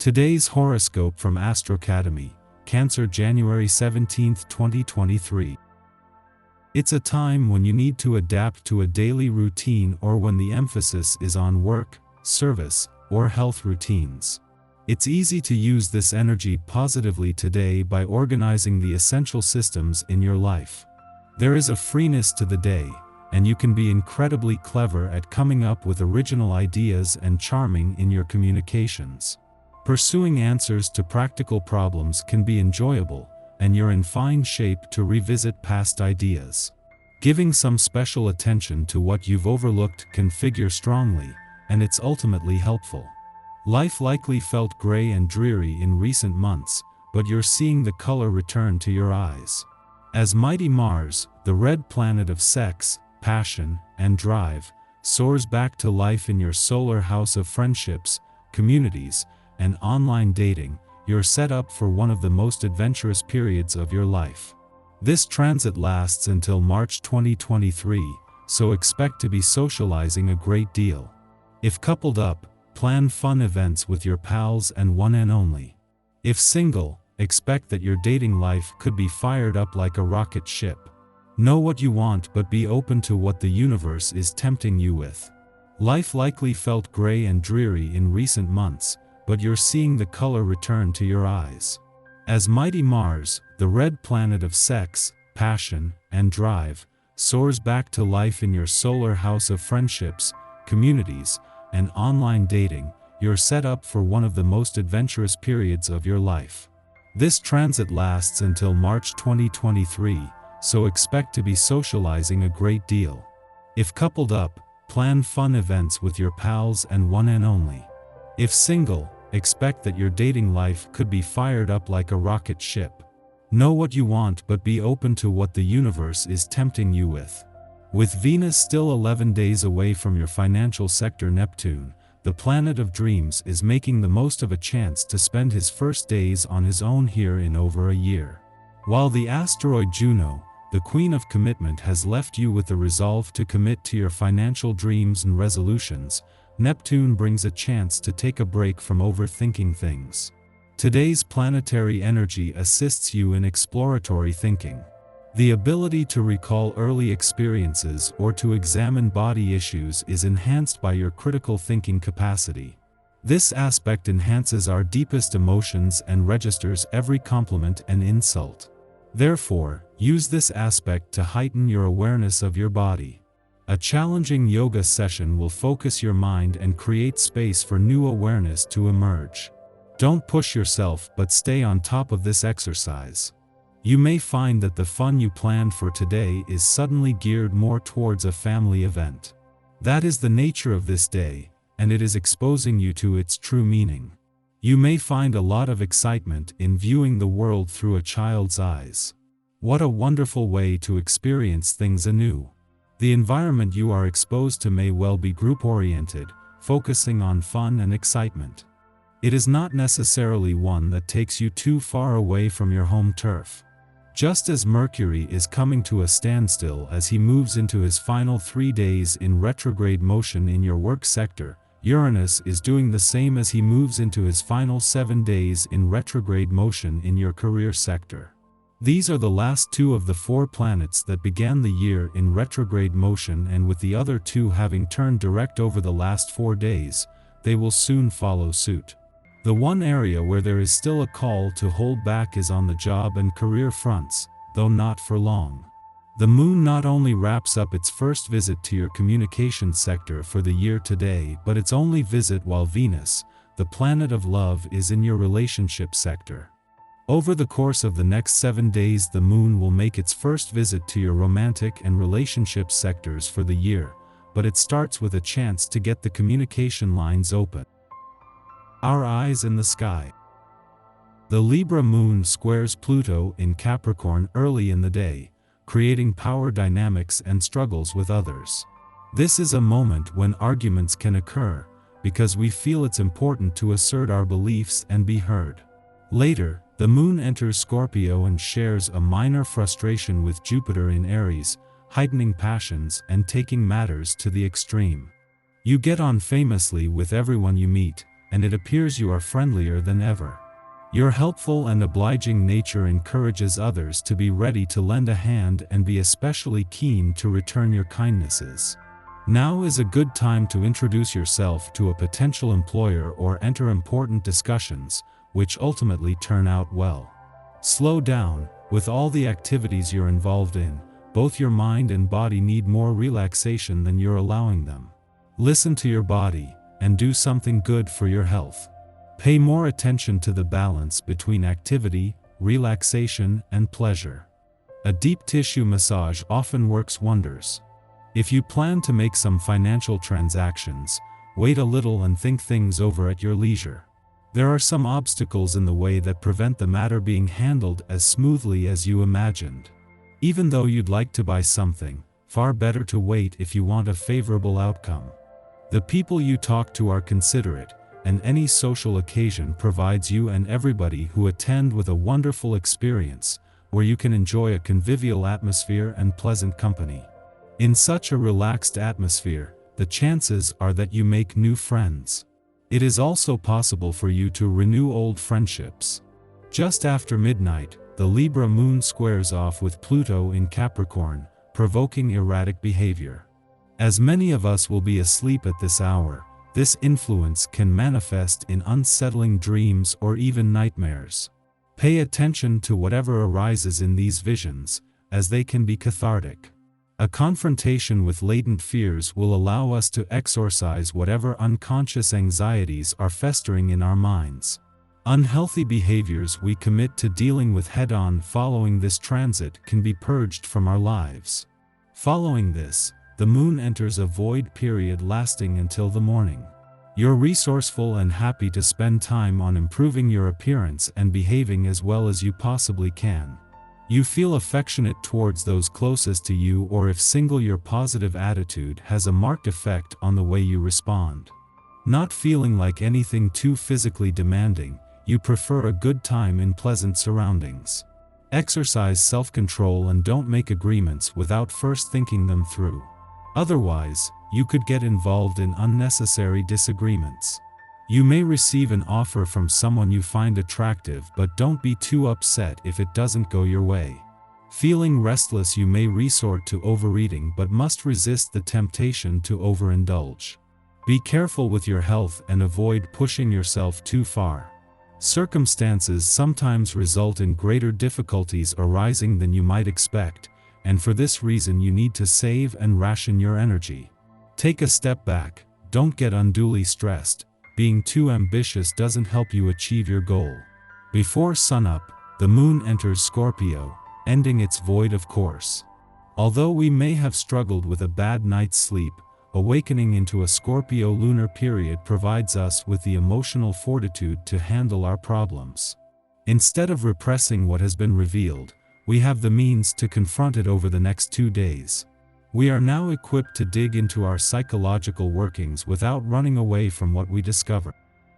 Today's horoscope from Astrocademy, Cancer, January 17, 2023. It's a time when you need to adapt to a daily routine or when the emphasis is on work, service, or health routines. It's easy to use this energy positively today by organizing the essential systems in your life. There is a freeness to the day, and you can be incredibly clever at coming up with original ideas and charming in your communications. Pursuing answers to practical problems can be enjoyable, and you're in fine shape to revisit past ideas. Giving some special attention to what you've overlooked can figure strongly, and it's ultimately helpful. Life likely felt gray and dreary in recent months, but you're seeing the color return to your eyes. As mighty Mars, the red planet of sex, passion, and drive, soars back to life in your solar house of friendships, communities, and online dating, you're set up for one of the most adventurous periods of your life. This transit lasts until March 2023, so expect to be socializing a great deal. If coupled up, plan fun events with your pals and one and only. If single, expect that your dating life could be fired up like a rocket ship. Know what you want but be open to what the universe is tempting you with. Life likely felt gray and dreary in recent months, but you're seeing the color return to your eyes. As mighty Mars, the red planet of sex, passion, and drive, soars back to life in your solar house of friendships, communities, and online dating, you're set up for one of the most adventurous periods of your life. This transit lasts until March 2023, so expect to be socializing a great deal. If coupled up, plan fun events with your pals and one and only. If single, expect that your dating life could be fired up like a rocket ship. Know what you want but be open to what the universe is tempting you with. With Venus still 11 days away from your financial sector, Neptune, the planet of dreams, is making the most of a chance to spend his first days on his own here in over a year. While the asteroid Juno, the queen of commitment, has left you with the resolve to commit to your financial dreams and resolutions, Neptune brings a chance to take a break from overthinking things. Today's planetary energy assists you in exploratory thinking. The ability to recall early experiences or to examine body issues is enhanced by your critical thinking capacity. This aspect enhances our deepest emotions and registers every compliment and insult. Therefore, use this aspect to heighten your awareness of your body. A challenging yoga session will focus your mind and create space for new awareness to emerge. Don't push yourself but stay on top of this exercise. You may find that the fun you planned for today is suddenly geared more towards a family event. That is the nature of this day, and it is exposing you to its true meaning. You may find a lot of excitement in viewing the world through a child's eyes. What a wonderful way to experience things anew. The environment you are exposed to may well be group-oriented, focusing on fun and excitement. It is not necessarily one that takes you too far away from your home turf. Just as Mercury is coming to a standstill as he moves into his final 3 days in retrograde motion in your work sector, Uranus is doing the same as he moves into his final 7 days in retrograde motion in your career sector. These are the last 2 of the 4 planets that began the year in retrograde motion, and with the other 2 having turned direct over the last 4 days, they will soon follow suit. The one area where there is still a call to hold back is on the job and career fronts, though not for long. The moon not only wraps up its first visit to your communication sector for the year today, but its only visit while Venus, the planet of love, is in your relationship sector. Over the course of the next 7 days, the moon will make its first visit to your romantic and relationship sectors for the year, but it starts with a chance to get the communication lines open. Our eyes in the sky. The Libra moon squares Pluto in Capricorn early in the day, creating power dynamics and struggles with others. This is a moment when arguments can occur, because we feel it's important to assert our beliefs and be heard. Later, the moon enters Scorpio and shares a minor frustration with Jupiter in Aries, heightening passions and taking matters to the extreme. You get on famously with everyone you meet, and it appears you are friendlier than ever. Your helpful and obliging nature encourages others to be ready to lend a hand and be especially keen to return your kindnesses. Now is a good time to introduce yourself to a potential employer or enter important discussions, which ultimately turn out well. Slow down. With all the activities you're involved in, both your mind and body need more relaxation than you're allowing them. Listen to your body, and do something good for your health. Pay more attention to the balance between activity, relaxation, and pleasure. A deep tissue massage often works wonders. If you plan to make some financial transactions, wait a little and think things over at your leisure. There are some obstacles in the way that prevent the matter being handled as smoothly as you imagined. Even though you'd like to buy something, far better to wait if you want a favorable outcome. The people you talk to are considerate, and any social occasion provides you and everybody who attend with a wonderful experience, where you can enjoy a convivial atmosphere and pleasant company. In such a relaxed atmosphere, the chances are that you make new friends. It is also possible for you to renew old friendships. Just after midnight, the Libra moon squares off with Pluto in Capricorn, provoking erratic behavior. As many of us will be asleep at this hour, this influence can manifest in unsettling dreams or even nightmares. Pay attention to whatever arises in these visions, as they can be cathartic. A confrontation with latent fears will allow us to exorcise whatever unconscious anxieties are festering in our minds. Unhealthy behaviors we commit to dealing with head-on following this transit can be purged from our lives. Following this, the moon enters a void period lasting until the morning. You're resourceful and happy to spend time on improving your appearance and behaving as well as you possibly can. You feel affectionate towards those closest to you, or if single, your positive attitude has a marked effect on the way you respond. Not feeling like anything too physically demanding, you prefer a good time in pleasant surroundings. Exercise self-control and don't make agreements without first thinking them through. Otherwise, you could get involved in unnecessary disagreements. You may receive an offer from someone you find attractive, but don't be too upset if it doesn't go your way. Feeling restless, you may resort to overeating but must resist the temptation to overindulge. Be careful with your health and avoid pushing yourself too far. Circumstances sometimes result in greater difficulties arising than you might expect, and for this reason you need to save and ration your energy. Take a step back, don't get unduly stressed. Being too ambitious doesn't help you achieve your goal. Before sunup, the moon enters Scorpio, ending its void of course. Although we may have struggled with a bad night's sleep, awakening into a Scorpio lunar period provides us with the emotional fortitude to handle our problems. Instead of repressing what has been revealed, we have the means to confront it over the next 2 days. We are now equipped to dig into our psychological workings without running away from what we discover.